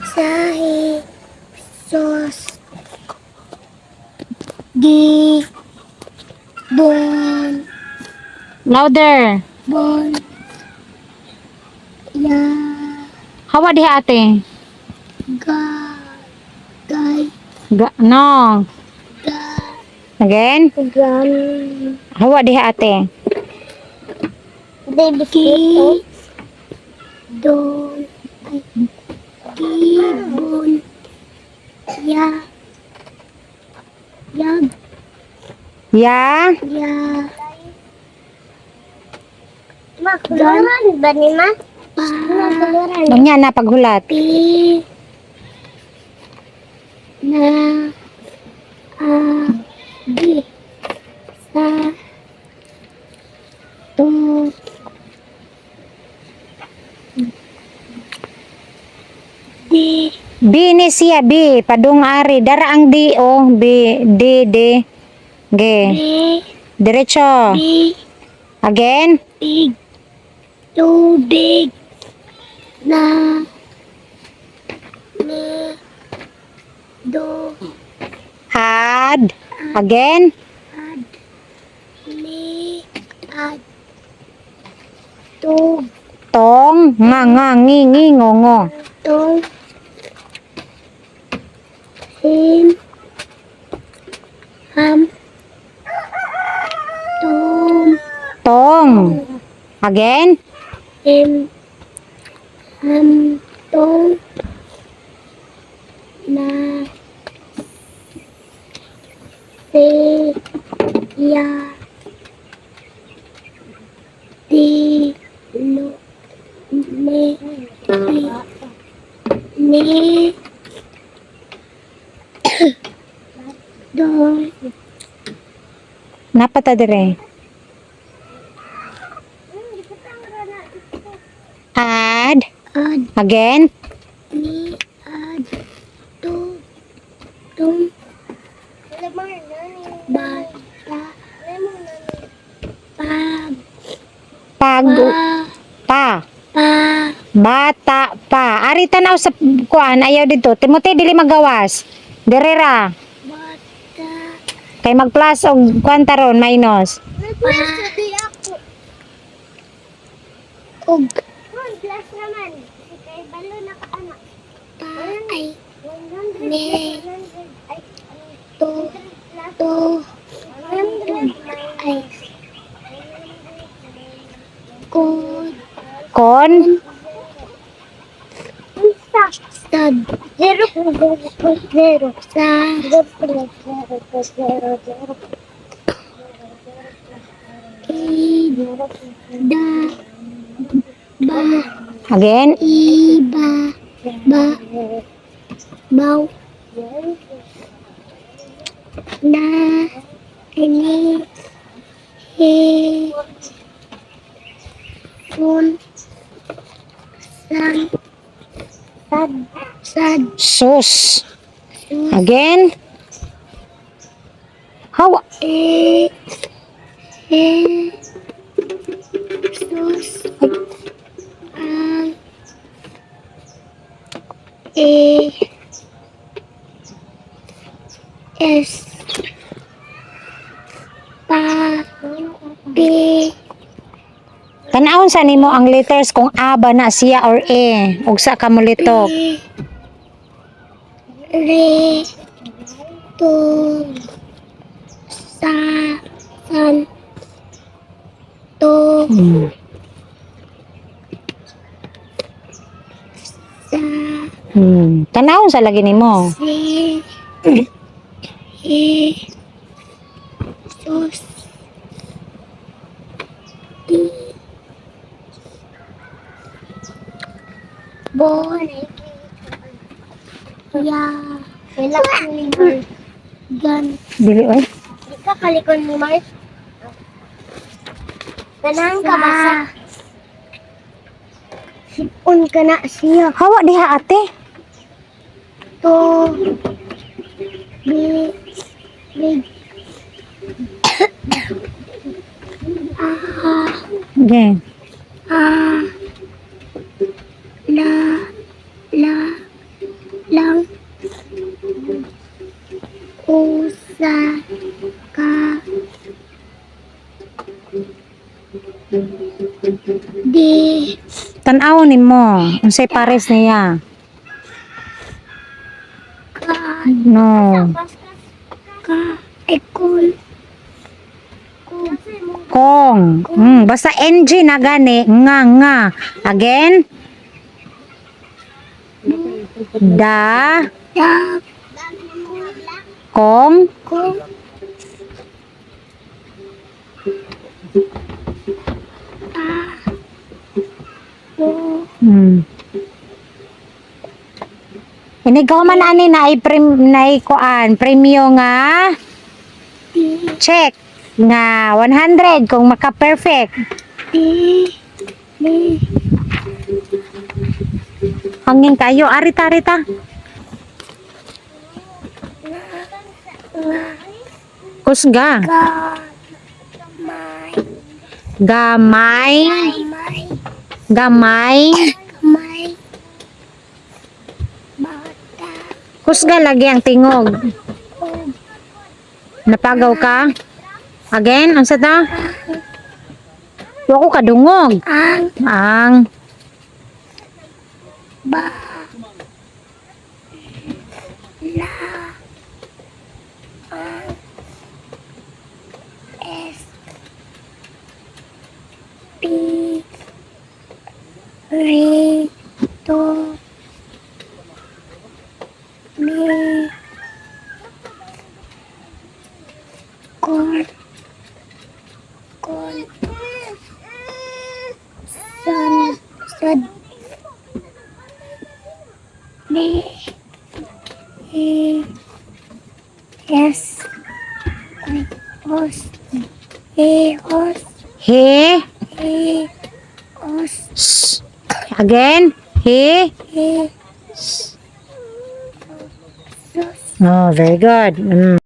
sahi, sos, di, bon, Louder. bon, ya, Hawa diha ate. ga, gay, No. ga, Again. gan, Hawa diha ate. ki, don, ay, ki, bon, ya, yag, Ya. ya, Makuluran ba ni ma? Makuluran. Unya na paghulat. Pi na a di sa to di B ni siya B. Padung ari. Dara ang D o. B. D. D. G. di Diretso. di Again. big tubig na ni do Add. Again. ad ni ad tug Tong. Nga. Ngi. Ngi. Ngo. Ngo. tong sim ham tum Tong. Again. sim ham tong na se ya di lo ni do Napata dire. Add. ad Again. ni ad to tum bata pag Pag. Pa. pa Bata pa. Ari tanaw sa kuan ayaw dito. Timote dili magawas. Direra. bata Kay mag plus og kuan taron minus. pa og pa ay ne to ay kod Kon. sad 0.0 sa 0.0 da ba Again. iba ba baw na ini he sun san sad Sus. Again. Hawa. e sus ang e s pa p Tanawon sa nimo ang letters kung A ba na siya or E. Ug sa ka mo litok. re to sa san to sa Tanawon sa lagi nimo. si e sus di bon ya gan Dili oy. di ka kalikon ni Mars kanang ka basa sipon ka na siya Hawa diha ate. to bi big Again. ah la la Tan-aw nimo. Unsay pares niya? No. Ekol. Kong. Basta NG na gani. Nga. Again. Da. Da. Kong. Kung. Inigaw man ani na kuan premyo nga check nga 100 kung maka-perfect. Hangin kayo arita. Kusga. Gamay. Kusga lagi ang tingog. Napagaw ka? Again, unsa ta? Wa ko kadungog. Ang Rito. Kon. Sad. Yes. Os. he. Os. Shh. Again. He. He. Oh, very good.